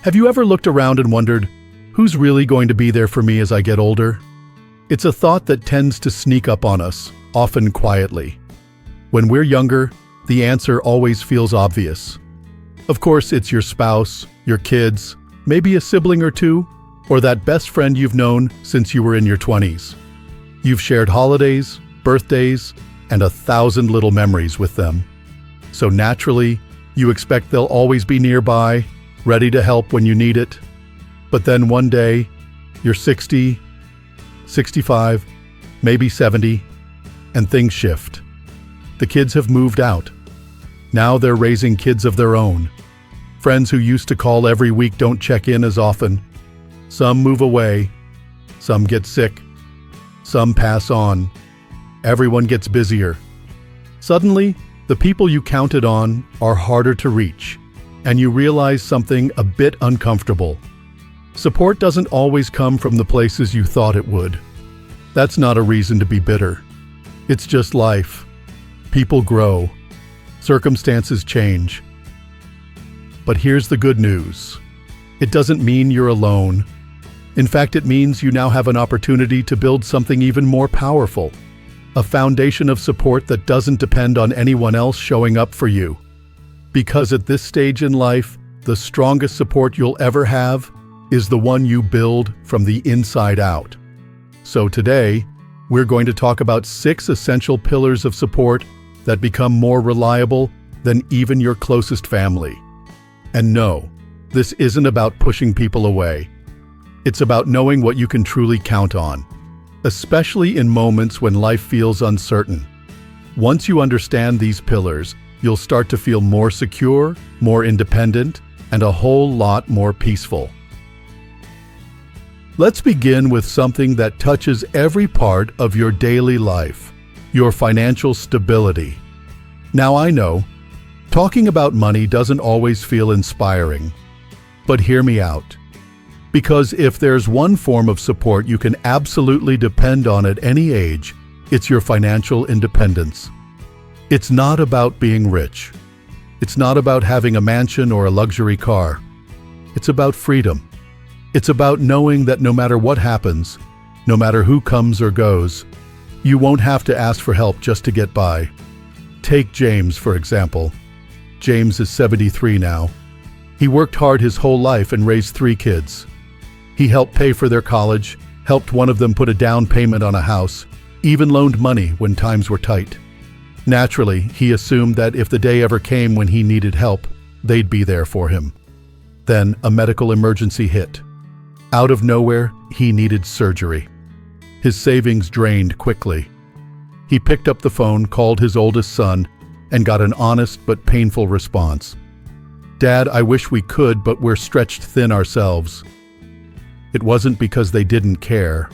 Have you ever looked around and wondered, who's really going to be there for me as I get older? It's a thought that tends to sneak up on us, often quietly. When we're younger, the answer always feels obvious. Of course, it's your spouse, your kids, maybe a sibling or two, or that best friend you've known since you were in your 20s. You've shared holidays, birthdays, and 1,000 little memories with them. So naturally, you expect they'll always be nearby, ready to help when you need it. But then one day, you're 60, 65, maybe 70, and things shift. The kids have moved out. Now they're raising kids of their own. Friends who used to call every week don't check in as often. Some move away. Some get sick. Some pass on. Everyone gets busier. Suddenly, the people you counted on are harder to reach, and you realize something a bit uncomfortable. Support doesn't always come from the places you thought it would. That's not a reason to be bitter. It's just life. People grow. Circumstances change. But here's the good news. It doesn't mean you're alone. In fact, it means you now have an opportunity to build something even more powerful. A foundation of support that doesn't depend on anyone else showing up for you. Because at this stage in life, the strongest support you'll ever have is the one you build from the inside out. So today, we're going to talk about 6 essential pillars of support that become more reliable than even your closest family. And no, this isn't about pushing people away. It's about knowing what you can truly count on, especially in moments when life feels uncertain. Once you understand these pillars, you'll start to feel more secure, more independent, and a whole lot more peaceful. Let's begin with something that touches every part of your daily life, your financial stability. Now I know, talking about money doesn't always feel inspiring, but hear me out. Because if there's one form of support you can absolutely depend on at any age, it's your financial independence. It's not about being rich. It's not about having a mansion or a luxury car. It's about freedom. It's about knowing that no matter what happens, no matter who comes or goes, you won't have to ask for help just to get by. Take James, for example. James is 73 now. He worked hard his whole life and raised 3 kids. He helped pay for their college, helped one of them put a down payment on a house, even loaned money when times were tight. Naturally, he assumed that if the day ever came when he needed help, they'd be there for him. Then a medical emergency hit. Out of nowhere, he needed surgery. His savings drained quickly. He picked up the phone, called his oldest son, and got an honest but painful response. "Dad, I wish we could, but we're stretched thin ourselves." It wasn't because they didn't care.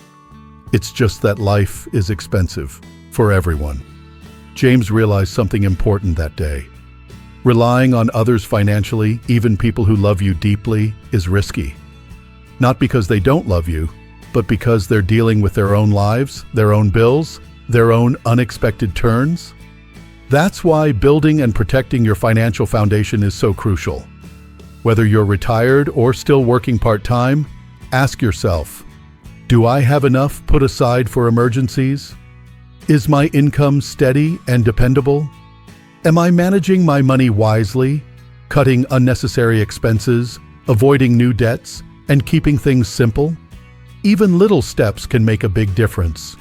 It's just that life is expensive for everyone. James realized something important that day. Relying on others financially, even people who love you deeply, is risky. Not because they don't love you, but because they're dealing with their own lives, their own bills, their own unexpected turns. That's why building and protecting your financial foundation is so crucial. Whether you're retired or still working part-time, ask yourself, do I have enough put aside for emergencies? Is my income steady and dependable? Am I managing my money wisely, cutting unnecessary expenses, avoiding new debts, and keeping things simple? Even little steps can make a big difference.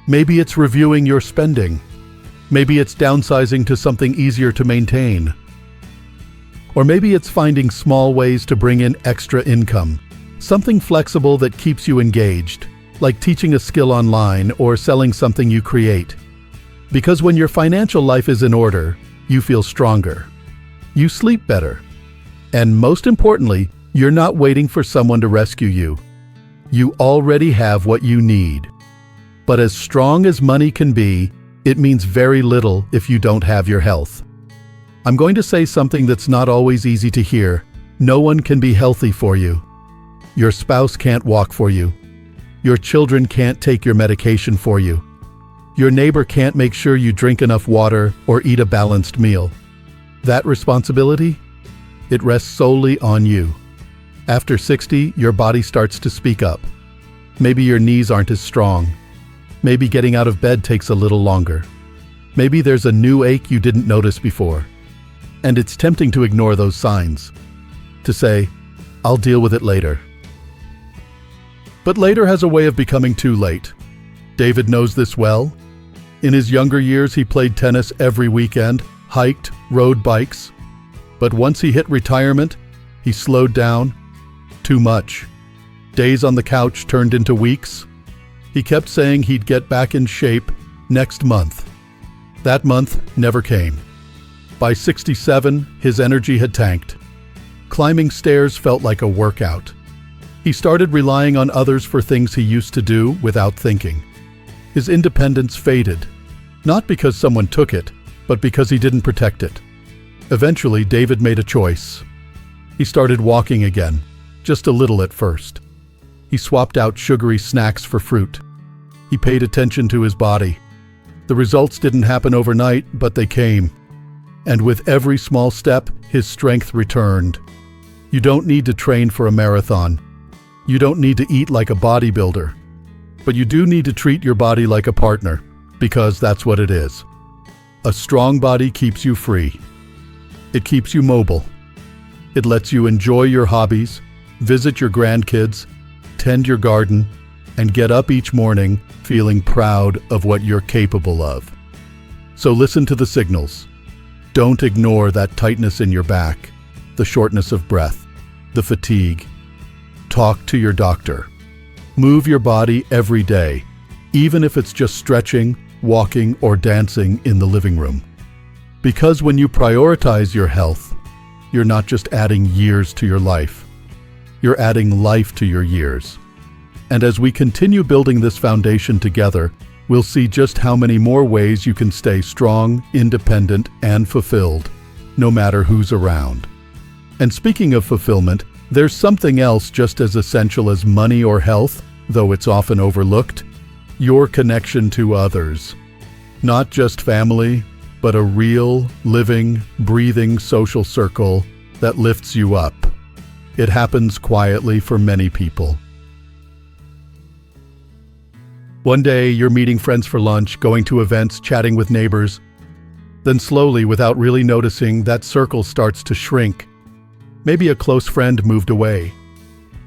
Maybe it's reviewing your spending. Maybe it's downsizing to something easier to maintain. Or maybe it's finding small ways to bring in extra income, something flexible that keeps you engaged, like teaching a skill online or selling something you create. Because when your financial life is in order, you feel stronger. You sleep better. And most importantly, you're not waiting for someone to rescue you. You already have what you need. But as strong as money can be, it means very little if you don't have your health. I'm going to say something that's not always easy to hear. No one can be healthy for you. Your spouse can't walk for you. Your children can't take your medication for you. Your neighbor can't make sure you drink enough water or eat a balanced meal. That responsibility? It rests solely on you. After 60, your body starts to speak up. Maybe your knees aren't as strong. Maybe getting out of bed takes a little longer. Maybe there's a new ache you didn't notice before. And it's tempting to ignore those signs. To say, I'll deal with it later. But later has a way of becoming too late. David knows this well. In his younger years, he played tennis every weekend, hiked, rode bikes. But once he hit retirement, he slowed down. Too much. Days on the couch turned into weeks. He kept saying he'd get back in shape next month. That month never came. By 67, his energy had tanked. Climbing stairs felt like a workout. He started relying on others for things he used to do without thinking. His independence faded, not because someone took it, but because he didn't protect it. Eventually, David made a choice. He started walking again, just a little at first. He swapped out sugary snacks for fruit. He paid attention to his body. The results didn't happen overnight, but they came. And with every small step, his strength returned. You don't need to train for a marathon. You don't need to eat like a bodybuilder. But you do need to treat your body like a partner, because that's what it is. A strong body keeps you free. It keeps you mobile. It lets you enjoy your hobbies, visit your grandkids, tend your garden, and get up each morning feeling proud of what you're capable of. So listen to the signals. Don't ignore that tightness in your back, the shortness of breath, the fatigue. Talk to your doctor. Move your body every day, even if it's just stretching, walking, or dancing in the living room. Because when you prioritize your health, you're not just adding years to your life. You're adding life to your years. And as we continue building this foundation together, we'll see just how many more ways you can stay strong, independent, and fulfilled, no matter who's around. And speaking of fulfillment, there's something else just as essential as money or health, though it's often overlooked: your connection to others. Not just family, but a real, living, breathing social circle that lifts you up. It happens quietly for many people. One day, you're meeting friends for lunch, going to events, chatting with neighbors. Then slowly, without really noticing, that circle starts to shrink. Maybe a close friend moved away.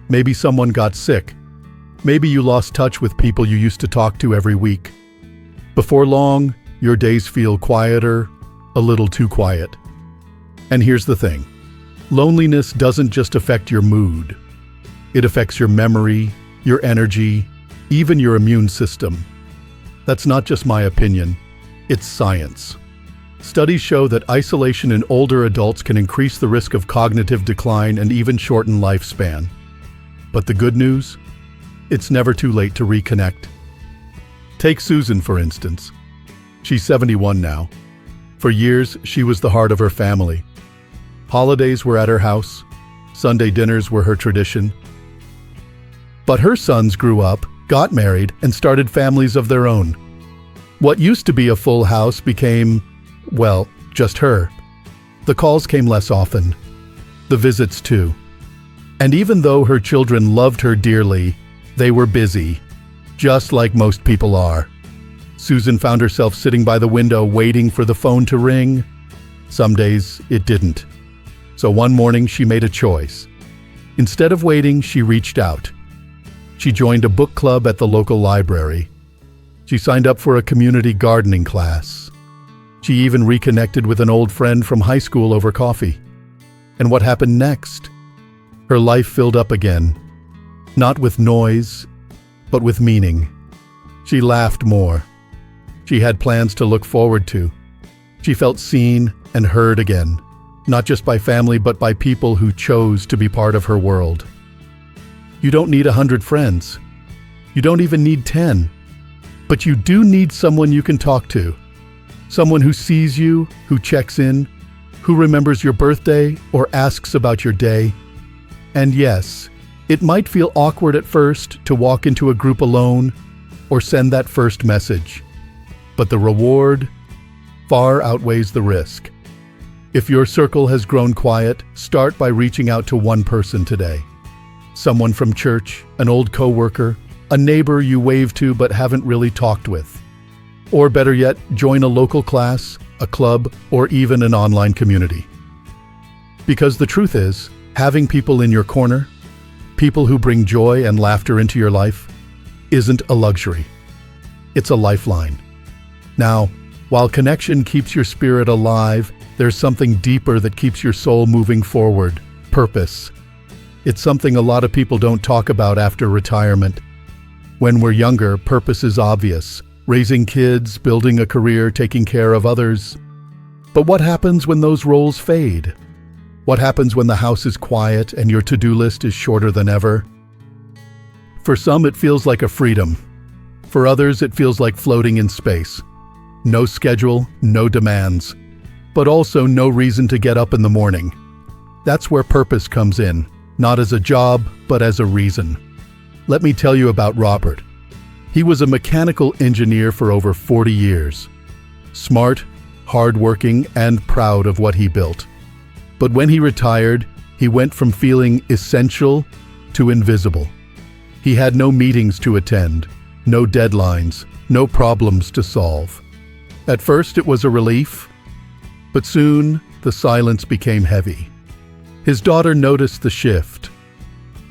Maybe someone got sick. Maybe you lost touch with people you used to talk to every week. Before long, your days feel quieter, a little too quiet. And here's the thing. Loneliness doesn't just affect your mood. It affects your memory, your energy, even your immune system. That's not just my opinion. It's science. Studies show that isolation in older adults can increase the risk of cognitive decline and even shorten lifespan. But the good news? It's never too late to reconnect. Take Susan, for instance. She's 71 now. For years, she was the heart of her family. Holidays were at her house. Sunday dinners were her tradition. But her sons grew up, got married, and started families of their own. What used to be a full house became, well, just her. The calls came less often. The visits too. And even though her children loved her dearly, they were busy, just like most people are. Susan found herself sitting by the window waiting for the phone to ring. Some days it didn't. So one morning she made a choice. Instead of waiting, she reached out. She joined a book club at the local library. She signed up for a community gardening class. She even reconnected with an old friend from high school over coffee. And what happened next? Her life filled up again. Not with noise, but with meaning. She laughed more. She had plans to look forward to. She felt seen and heard again, not just by family, but by people who chose to be part of her world. You don't need 100 friends. You don't even need 10. But you do need someone you can talk to. Someone who sees you, who checks in, who remembers your birthday or asks about your day. And yes, it might feel awkward at first to walk into a group alone or send that first message. But the reward far outweighs the risk. If your circle has grown quiet, start by reaching out to one person today. someone from church, an old coworker, a neighbor you wave to but haven't really talked with. Or better yet, join a local class, a club, or even an online community. Because the truth is, having people in your corner, people who bring joy and laughter into your life, isn't a luxury. It's a lifeline. Now, while connection keeps your spirit alive, there's something deeper that keeps your soul moving forward: purpose. It's something a lot of people don't talk about after retirement. When we're younger, purpose is obvious: raising kids, building a career, taking care of others. But what happens when those roles fade? What happens when the house is quiet and your to-do list is shorter than ever? For some, it feels like a freedom. For others, it feels like floating in space. No schedule, no demands, but also no reason to get up in the morning. That's where purpose comes in, not as a job, but as a reason. Let me tell you about Robert. He was a mechanical engineer for over 40 years. Smart, hardworking, and proud of what he built. But when he retired, he went from feeling essential to invisible. He had no meetings to attend, no deadlines, no problems to solve. At first, it was a relief, but soon the silence became heavy. His daughter noticed the shift.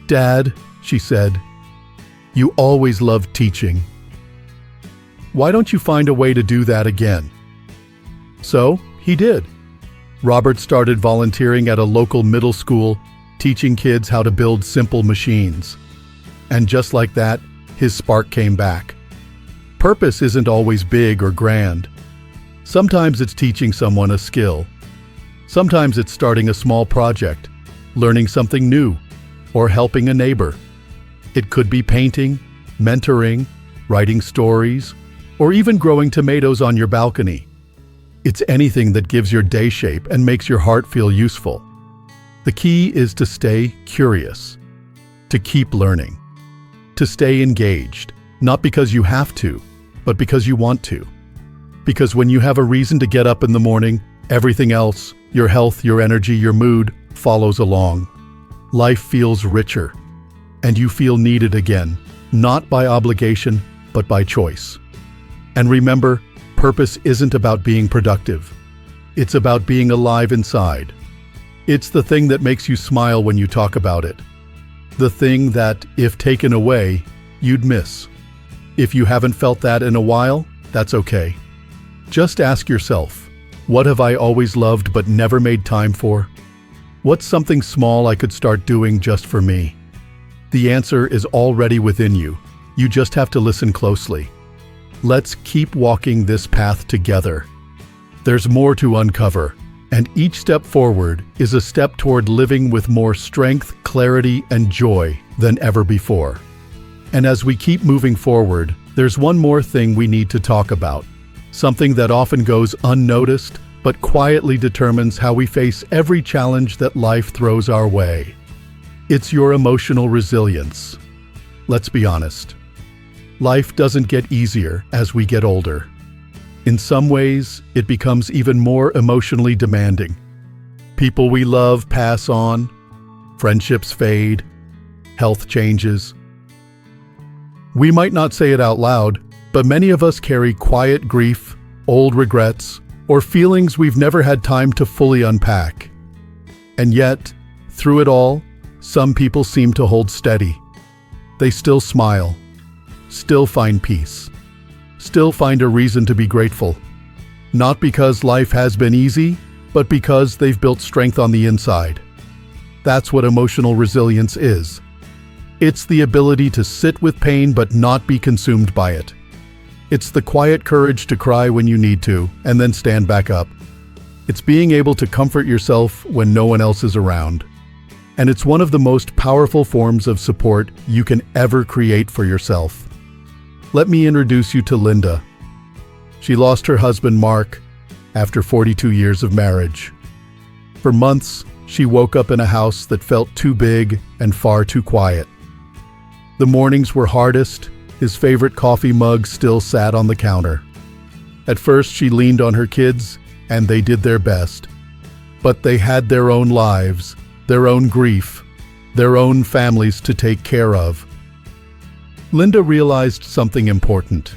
"Dad," she said, "you always loved teaching. Why don't you find a way to do that again?" So, he did. Robert started volunteering at a local middle school, teaching kids how to build simple machines. And just like that, his spark came back. Purpose isn't always big or grand. Sometimes it's teaching someone a skill. Sometimes it's starting a small project, learning something new, or helping a neighbor. It could be painting, mentoring, writing stories, or even growing tomatoes on your balcony. It's anything that gives your day shape and makes your heart feel useful. The key is to stay curious, to keep learning, to stay engaged, not because you have to, but because you want to. Because when you have a reason to get up in the morning, everything else, your health, your energy, your mood, follows along. Life feels richer, and you feel needed again, not by obligation, but by choice. And remember, purpose isn't about being productive. It's about being alive inside. It's the thing that makes you smile when you talk about it. The thing that, if taken away, you'd miss. If you haven't felt that in a while, that's okay. Just ask yourself, what have I always loved but never made time for? What's something small I could start doing just for me? The answer is already within you. You just have to listen closely. Let's keep walking this path together. There's more to uncover, and each step forward is a step toward living with more strength, clarity, and joy than ever before. And as we keep moving forward, there's one more thing we need to talk about, something that often goes unnoticed, but quietly determines how we face every challenge that life throws our way. It's your emotional resilience. Let's be honest. Life doesn't get easier as we get older. In some ways, it becomes even more emotionally demanding. People we love pass on, friendships fade, health changes. We might not say it out loud, but many of us carry quiet grief, old regrets, or feelings we've never had time to fully unpack. And yet, through it all, some people seem to hold steady. They still smile, still find peace, still find a reason to be grateful. Not because life has been easy, but because they've built strength on the inside. That's what emotional resilience is. It's the ability to sit with pain but not be consumed by it. It's the quiet courage to cry when you need to, and then stand back up. It's being able to comfort yourself when no one else is around. And it's one of the most powerful forms of support you can ever create for yourself. Let me introduce you to Linda. She lost her husband, Mark, after 42 years of marriage. For months, she woke up in a house that felt too big and far too quiet. The mornings were hardest. His favorite coffee mug still sat on the counter. At first, she leaned on her kids, and they did their best. But they had their own lives, their own grief, their own families to take care of. Linda realized something important.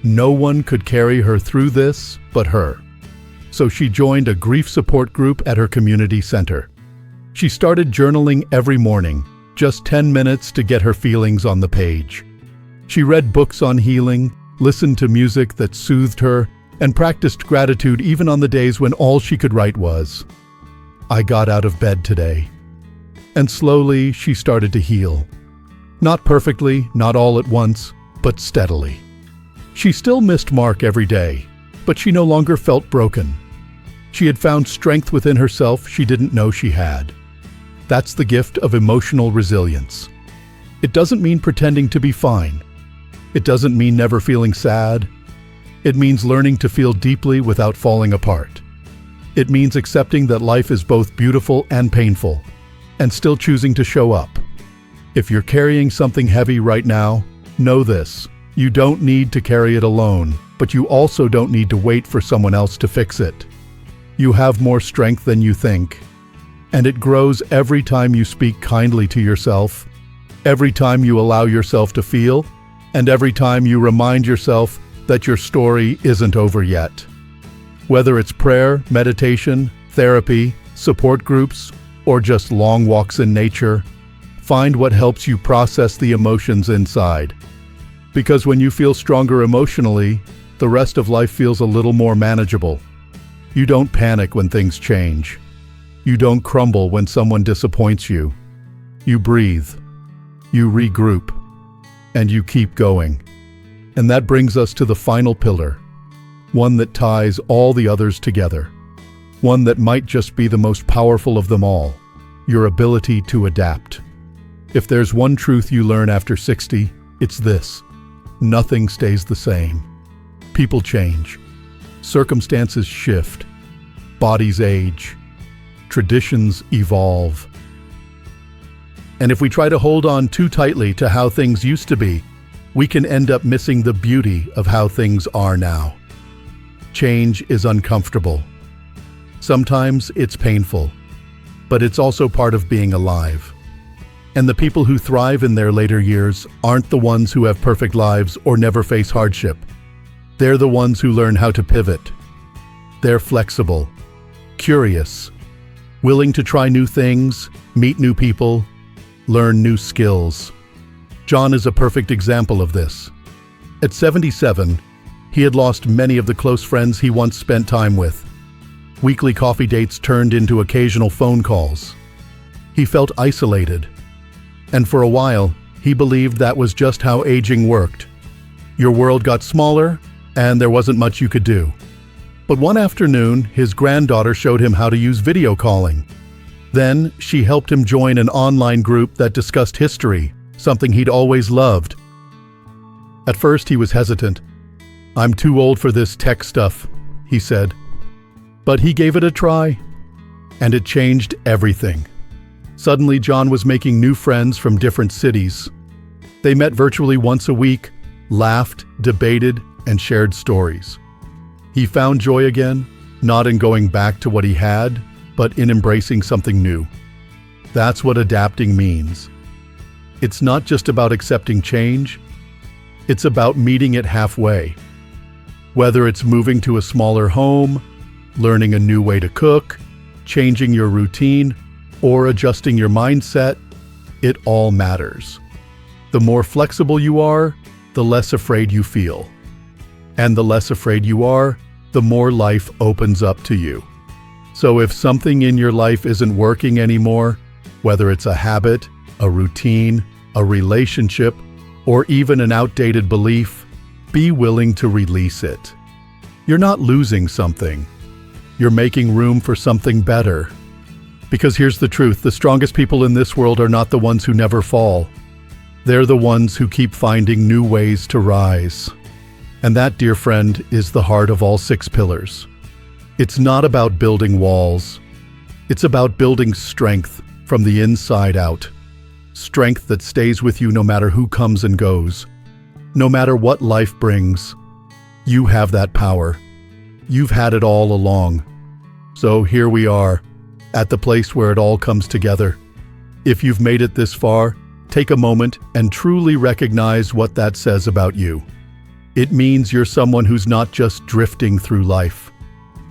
No one could carry her through this but her. So she joined a grief support group at her community center. She started journaling every morning, just 10 minutes to get her feelings on the page. She read books on healing, listened to music that soothed her, and practiced gratitude even on the days when all she could write was, "I got out of bed today." And slowly she started to heal. Not perfectly, not all at once, but steadily. She still missed Mark every day, but she no longer felt broken. She had found strength within herself she didn't know she had. That's the gift of emotional resilience. It doesn't mean pretending to be fine. It doesn't mean never feeling sad. It means learning to feel deeply without falling apart. It means accepting that life is both beautiful and painful, and still choosing to show up. If you're carrying something heavy right now, know this: you don't need to carry it alone, but you also don't need to wait for someone else to fix it. You have more strength than you think, and it grows every time you speak kindly to yourself, every time you allow yourself to feel, and every time you remind yourself that your story isn't over yet. Whether it's prayer, meditation, therapy, support groups, or just long walks in nature, find what helps you process the emotions inside. Because when you feel stronger emotionally, the rest of life feels a little more manageable. You don't panic when things change. You don't crumble when someone disappoints you. You breathe. You regroup. And you keep going. And that brings us to the final pillar, one that ties all the others together, one that might just be the most powerful of them all, your ability to adapt. If there's one truth you learn after 60, it's this: nothing stays the same. People change. Circumstances shift. Bodies age. Traditions evolve. And if we try to hold on too tightly to how things used to be, we can end up missing the beauty of how things are now. Change is uncomfortable. Sometimes it's painful, but it's also part of being alive. And the people who thrive in their later years aren't the ones who have perfect lives or never face hardship. They're the ones who learn how to pivot. They're flexible, curious, willing to try new things, meet new people, learn new skills. John is a perfect example of this. At 77, he had lost many of the close friends he once spent time with. Weekly coffee dates turned into occasional phone calls. He felt isolated. And for a while, he believed that was just how aging worked. Your world got smaller, and there wasn't much you could do. But one afternoon, his granddaughter showed him how to use video calling. Then, she helped him join an online group that discussed history, something he'd always loved. At first, he was hesitant. "I'm too old for this tech stuff," he said. But he gave it a try, and it changed everything. Suddenly, John was making new friends from different cities. They met virtually once a week, laughed, debated, and shared stories. He found joy again, not in going back to what he had, but in embracing something new. That's what adapting means. It's not just about accepting change, it's about meeting it halfway. Whether it's moving to a smaller home, learning a new way to cook, changing your routine, or adjusting your mindset, it all matters. The more flexible you are, the less afraid you feel. And the less afraid you are, the more life opens up to you. So if something in your life isn't working anymore, whether it's a habit, a routine, a relationship, or even an outdated belief, be willing to release it. You're not losing something. You're making room for something better. Because here's the truth, the strongest people in this world are not the ones who never fall. They're the ones who keep finding new ways to rise. And that, dear friend, is the heart of all 6 pillars. It's not about building walls. It's about building strength from the inside out. Strength that stays with you no matter who comes and goes. No matter what life brings. You have that power. You've had it all along. So here we are, at the place where it all comes together. If you've made it this far, take a moment and truly recognize what that says about you. It means you're someone who's not just drifting through life.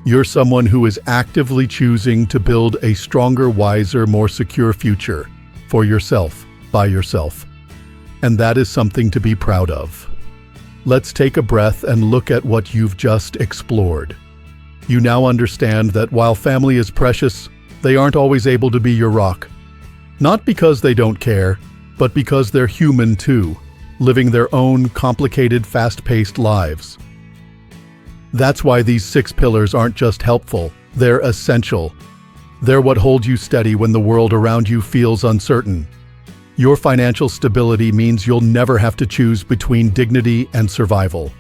You're someone who is actively choosing to build a stronger, wiser, more secure future for yourself, by yourself. And that is something to be proud of. Let's take a breath and look at what you've just explored. You now understand that while family is precious, they aren't always able to be your rock. Not because they don't care, but because they're human too, living their own complicated, fast-paced lives. That's why these 6 pillars aren't just helpful, they're essential. They're what holds you steady when the world around you feels uncertain. Your financial stability means you'll never have to choose between dignity and survival.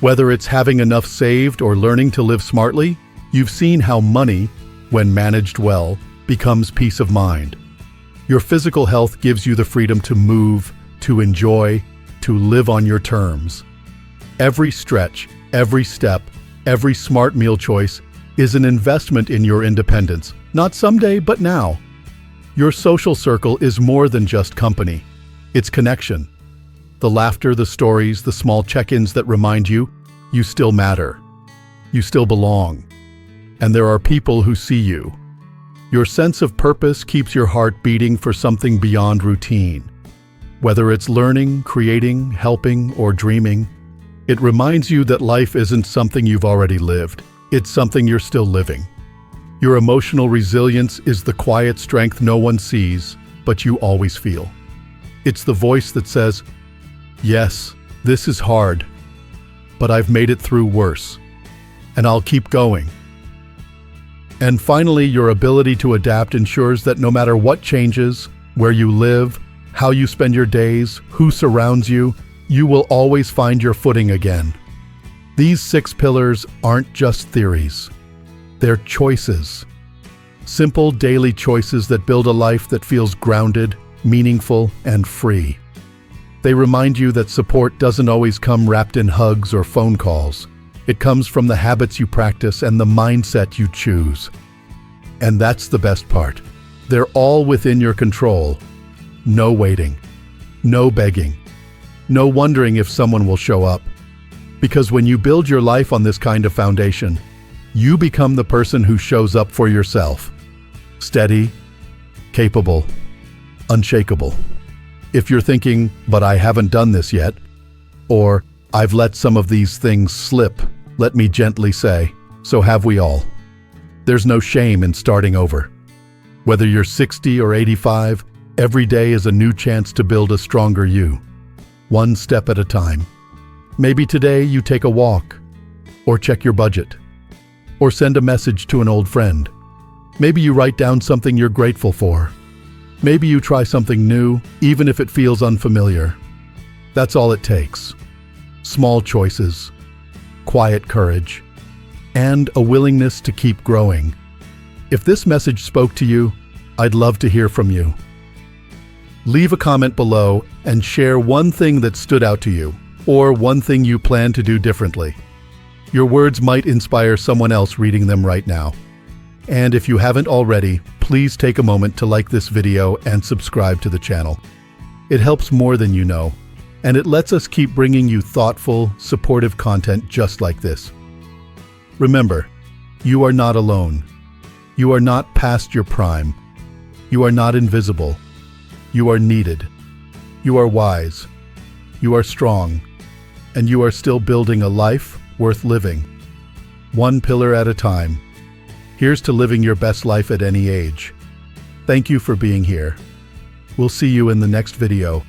Whether it's having enough saved or learning to live smartly, you've seen how money, when managed well, becomes peace of mind. Your physical health gives you the freedom to move, to enjoy, to live on your terms. Every stretch, every step, every smart meal choice is an investment in your independence, not someday, but now. Your social circle is more than just company. It's connection. The laughter, the stories, the small check-ins that remind you, you still matter. You still belong. And there are people who see you. Your sense of purpose keeps your heart beating for something beyond routine. Whether it's learning, creating, helping, or dreaming, it reminds you that life isn't something you've already lived. It's something you're still living. Your emotional resilience is the quiet strength no one sees, but you always feel. It's the voice that says, "Yes, this is hard, but I've made it through worse, and I'll keep going." And finally, your ability to adapt ensures that no matter what changes, where you live, how you spend your days, who surrounds you, you will always find your footing again. These 6 pillars aren't just theories. They're choices. Simple daily choices that build a life that feels grounded, meaningful, and free. They remind you that support doesn't always come wrapped in hugs or phone calls. It comes from the habits you practice and the mindset you choose. And that's the best part. They're all within your control. No waiting. No begging. No wondering if someone will show up. Because when you build your life on this kind of foundation, you become the person who shows up for yourself. Steady, capable, unshakable. If you're thinking, "But I haven't done this yet," or "I've let some of these things slip," let me gently say, so have we all. There's no shame in starting over. Whether you're 60 or 85, every day is a new chance to build a stronger you. One step at a time. Maybe today you take a walk, or check your budget, or send a message to an old friend. Maybe you write down something you're grateful for. Maybe you try something new, even if it feels unfamiliar. That's all it takes. Small choices, quiet courage, and a willingness to keep growing. If this message spoke to you, I'd love to hear from you. Leave a comment below and share one thing that stood out to you, or one thing you plan to do differently. Your words might inspire someone else reading them right now. And if you haven't already, please take a moment to like this video and subscribe to the channel. It helps more than you know, and it lets us keep bringing you thoughtful, supportive content just like this. Remember, you are not alone. You are not past your prime. You are not invisible. You are needed. You are wise. You are strong. And you are still building a life worth living. One pillar at a time. Here's to living your best life at any age. Thank you for being here. We'll see you in the next video.